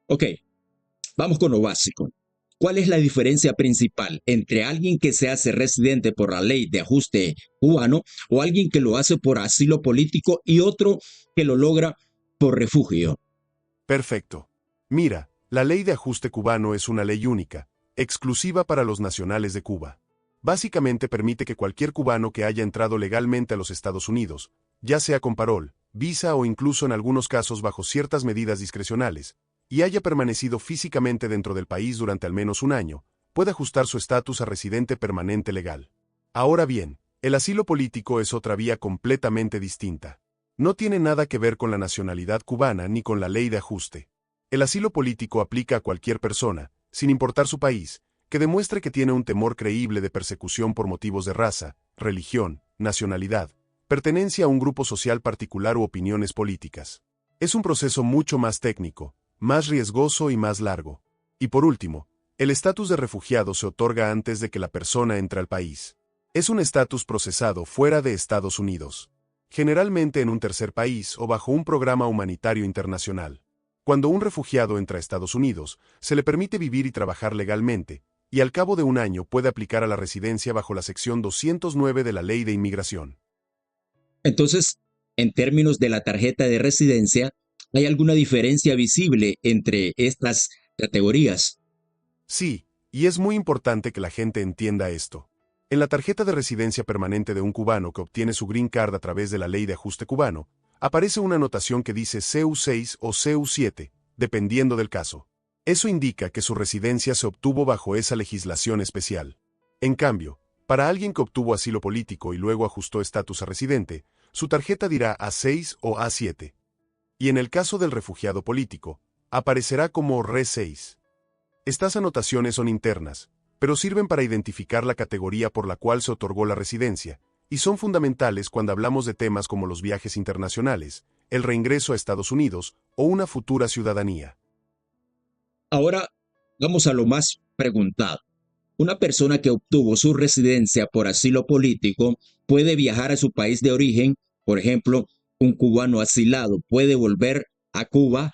Ok, vamos con lo básico. ¿Cuál es la diferencia principal entre alguien que se hace residente por la ley de ajuste cubano o alguien que lo hace por asilo político y otro que lo logra por refugio? Perfecto. Mira, la ley de ajuste cubano es una ley única, exclusiva para los nacionales de Cuba. Básicamente permite que cualquier cubano que haya entrado legalmente a los Estados Unidos, ya sea con parol, visa o incluso en algunos casos bajo ciertas medidas discrecionales, y haya permanecido físicamente dentro del país durante al menos un año, puede ajustar su estatus a residente permanente legal. Ahora bien, el asilo político es otra vía completamente distinta. No tiene nada que ver con la nacionalidad cubana ni con la ley de ajuste. El asilo político aplica a cualquier persona, sin importar su país, que demuestre que tiene un temor creíble de persecución por motivos de raza, religión, nacionalidad, pertenencia a un grupo social particular u opiniones políticas. Es un proceso mucho más técnico, más riesgoso y más largo. Y por último, el estatus de refugiado se otorga antes de que la persona entre al país. Es un estatus procesado fuera de Estados Unidos, generalmente en un tercer país o bajo un programa humanitario internacional. Cuando un refugiado entra a Estados Unidos, se le permite vivir y trabajar legalmente, y al cabo de un año puede aplicar a la residencia bajo la sección 209 de la Ley de Inmigración. Entonces, en términos de la tarjeta de residencia, ¿hay alguna diferencia visible entre estas categorías? Sí, y es muy importante que la gente entienda esto. En la tarjeta de residencia permanente de un cubano que obtiene su Green Card a través de la Ley de Ajuste cubano, aparece una anotación que dice CU6 o CU7, dependiendo del caso. Eso indica que su residencia se obtuvo bajo esa legislación especial. En cambio, para alguien que obtuvo asilo político y luego ajustó estatus a residente, su tarjeta dirá A6 o A7. Y en el caso del refugiado político, aparecerá como RE6. Estas anotaciones son internas, pero sirven para identificar la categoría por la cual se otorgó la residencia, y son fundamentales cuando hablamos de temas como los viajes internacionales, el reingreso a Estados Unidos o una futura ciudadanía. Ahora, vamos a lo más preguntado. Una persona que obtuvo su residencia por asilo político puede viajar a su país de origen, por ejemplo, un cubano asilado puede volver a Cuba.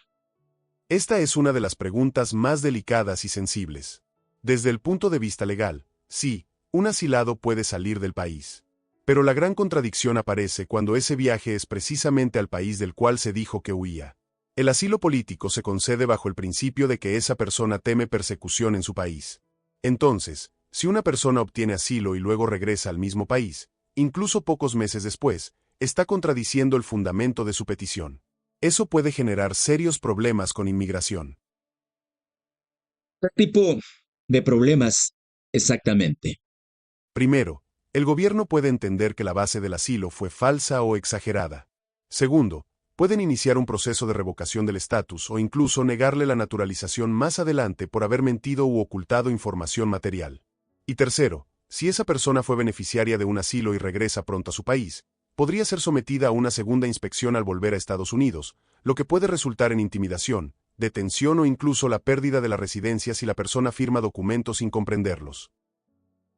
Esta es una de las preguntas más delicadas y sensibles. Desde el punto de vista legal, sí, un asilado puede salir del país. Pero la gran contradicción aparece cuando ese viaje es precisamente al país del cual se dijo que huía. El asilo político se concede bajo el principio de que esa persona teme persecución en su país. Entonces, si una persona obtiene asilo y luego regresa al mismo país, incluso pocos meses después, está contradiciendo el fundamento de su petición. Eso puede generar serios problemas con inmigración. ¿Qué tipo de problemas exactamente? Primero, el gobierno puede entender que la base del asilo fue falsa o exagerada. Segundo, pueden iniciar un proceso de revocación del estatus o incluso negarle la naturalización más adelante por haber mentido u ocultado información material. Y tercero, si esa persona fue beneficiaria de un asilo y regresa pronto a su país, podría ser sometida a una segunda inspección al volver a Estados Unidos, lo que puede resultar en intimidación, detención o incluso la pérdida de la residencia si la persona firma documentos sin comprenderlos.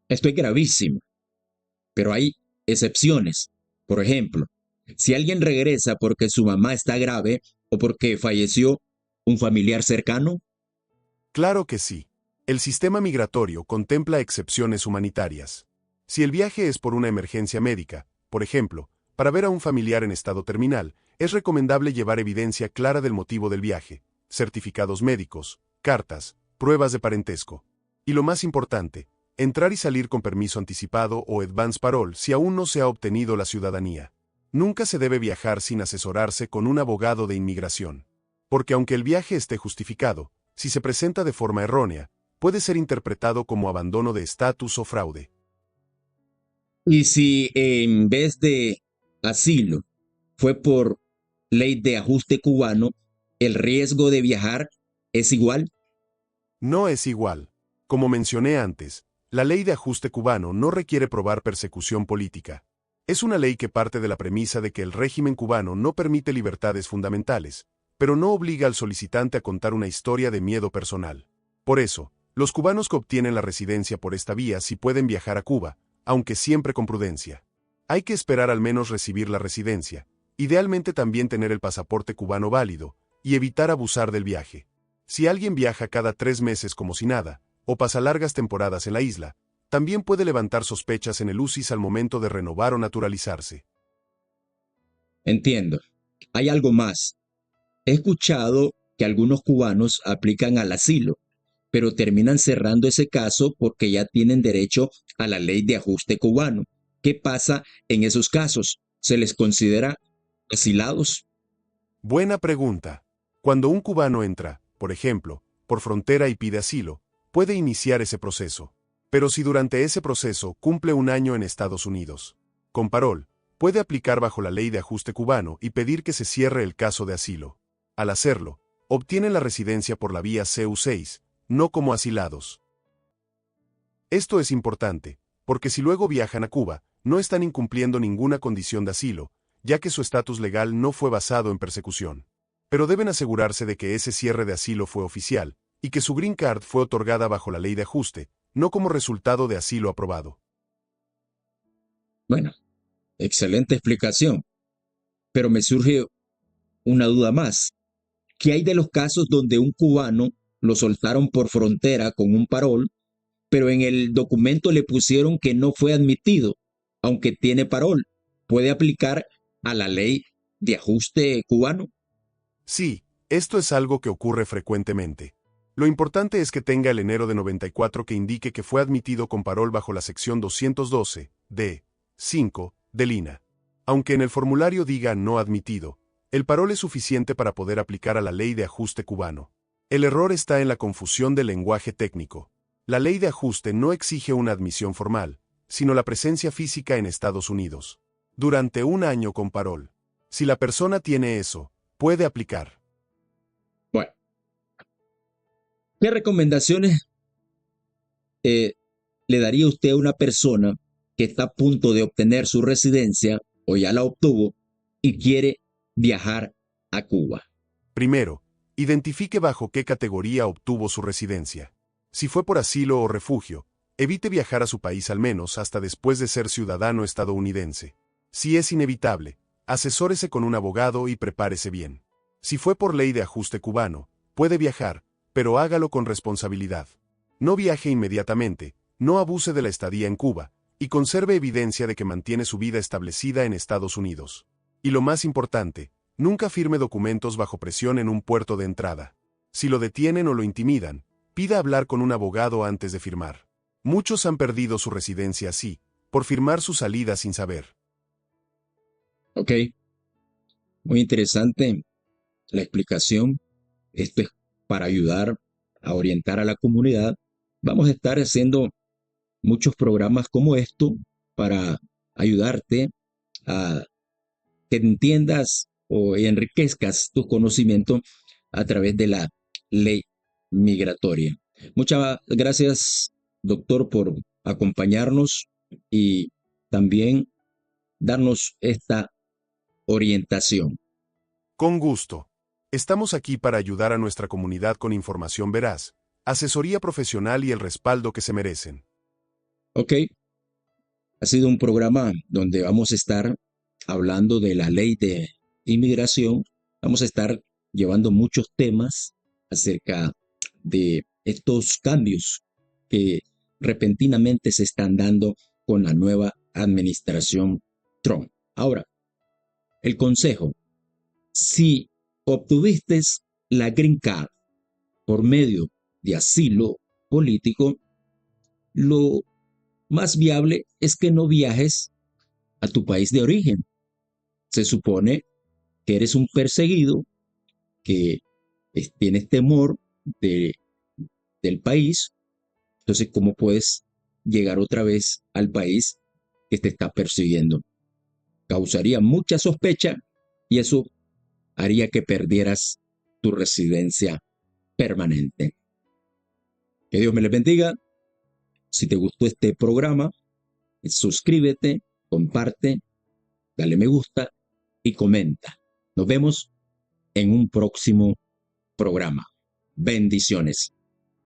Esto es gravísimo, pero hay excepciones. Por ejemplo, si alguien regresa porque su mamá está grave o porque falleció un familiar cercano, Claro que sí. El sistema migratorio contempla excepciones humanitarias. Si el viaje es por una emergencia médica, por ejemplo, para ver a un familiar en estado terminal, es recomendable llevar evidencia clara del motivo del viaje, certificados médicos, cartas, pruebas de parentesco. Y lo más importante, entrar y salir con permiso anticipado o advance parole si aún no se ha obtenido la ciudadanía. Nunca se debe viajar sin asesorarse con un abogado de inmigración. Porque aunque el viaje esté justificado, si se presenta de forma errónea, puede ser interpretado como abandono de estatus o fraude. y si en vez de asilo fue por ley de ajuste cubano, el riesgo de viajar es igual. No es igual. Como mencioné antes, la ley de ajuste cubano no requiere probar persecución política. Es una ley que parte de la premisa de que el régimen cubano no permite libertades fundamentales, pero no obliga al solicitante a contar una historia de miedo personal. Por eso, los cubanos que obtienen la residencia por esta vía sí pueden viajar a Cuba, aunque siempre con prudencia. Hay que esperar al menos recibir la residencia, idealmente también tener el pasaporte cubano válido, y evitar abusar del viaje. Si alguien viaja cada 3 meses como si nada, o pasa largas temporadas en la isla, también puede levantar sospechas en el UCIS al momento de renovar o naturalizarse. Entiendo. Hay algo más. He escuchado que algunos cubanos aplican al asilo, pero terminan cerrando ese caso porque ya tienen derecho a la ley de ajuste cubano. ¿Qué pasa en esos casos? ¿Se les considera asilados? Buena pregunta. Cuando un cubano entra, por ejemplo, por frontera y pide asilo, puede iniciar ese proceso. Pero si durante ese proceso cumple un año en Estados Unidos, con parol, puede aplicar bajo la ley de ajuste cubano y pedir que se cierre el caso de asilo. Al hacerlo, obtienen la residencia por la vía CU6, no como asilados. Esto es importante, porque si luego viajan a Cuba, no están incumpliendo ninguna condición de asilo, ya que su estatus legal no fue basado en persecución. Pero deben asegurarse de que ese cierre de asilo fue oficial, y que su green card fue otorgada bajo la ley de ajuste, no como resultado de asilo aprobado. Bueno, excelente explicación, pero me surge una duda más. ¿Qué hay de los casos donde un cubano lo soltaron por frontera con un parol, pero en el documento le pusieron que no fue admitido, aunque tiene parol? ¿Puede aplicar a la ley de ajuste cubano? Sí, esto es algo que ocurre frecuentemente. Lo importante es que tenga el enero de 94 que indique que fue admitido con parol bajo la sección 212, d. 5, del INA. Aunque en el formulario diga no admitido, el parol es suficiente para poder aplicar a la ley de ajuste cubano. El error está en la confusión del lenguaje técnico. La ley de ajuste no exige una admisión formal, sino la presencia física en Estados Unidos. Durante un año con parol. Si la persona tiene eso, puede aplicar. Bueno, ¿qué recomendaciones le daría usted a una persona que está a punto de obtener su residencia o ya la obtuvo y quiere viajar a Cuba? Primero, identifique bajo qué categoría obtuvo su residencia. Si fue por asilo o refugio, evite viajar a su país al menos hasta después de ser ciudadano estadounidense. Si es inevitable, asesórese con un abogado y prepárese bien. Si fue por ley de ajuste cubano, puede viajar, pero hágalo con responsabilidad. No viaje inmediatamente, no abuse de la estadía en Cuba, y conserve evidencia de que mantiene su vida establecida en Estados Unidos. Y lo más importante, nunca firme documentos bajo presión en un puerto de entrada. Si lo detienen o lo intimidan, pida hablar con un abogado antes de firmar. Muchos han perdido su residencia así, por firmar su salida sin saber. Ok, muy interesante la explicación. Esto es para ayudar a orientar a la comunidad. Vamos a estar haciendo muchos programas como esto para ayudarte a que entiendas o enriquezcas tus conocimientos a través de la ley migratoria. Muchas gracias, doctor, por acompañarnos y también darnos esta orientación. Con gusto. Estamos aquí para ayudar a nuestra comunidad con información veraz, asesoría profesional y el respaldo que se merecen. Ok, ha sido un programa donde vamos a estar hablando de la ley de inmigración. Vamos a estar llevando muchos temas acerca de estos cambios que repentinamente se están dando con la nueva administración Trump. Ahora, el consejo: si obtuviste la Green Card por medio de asilo político, lo más viable es que no viajes a tu país de origen. Se supone que eres un perseguido, que tienes temor de, del país. Entonces, ¿cómo puedes llegar otra vez al país que te está persiguiendo? Causaría mucha sospecha y eso haría que perdieras tu residencia permanente. Que Dios me les bendiga. Si te gustó este programa, suscríbete, comparte, dale me gusta y comenta. Nos vemos en un próximo programa. Bendiciones.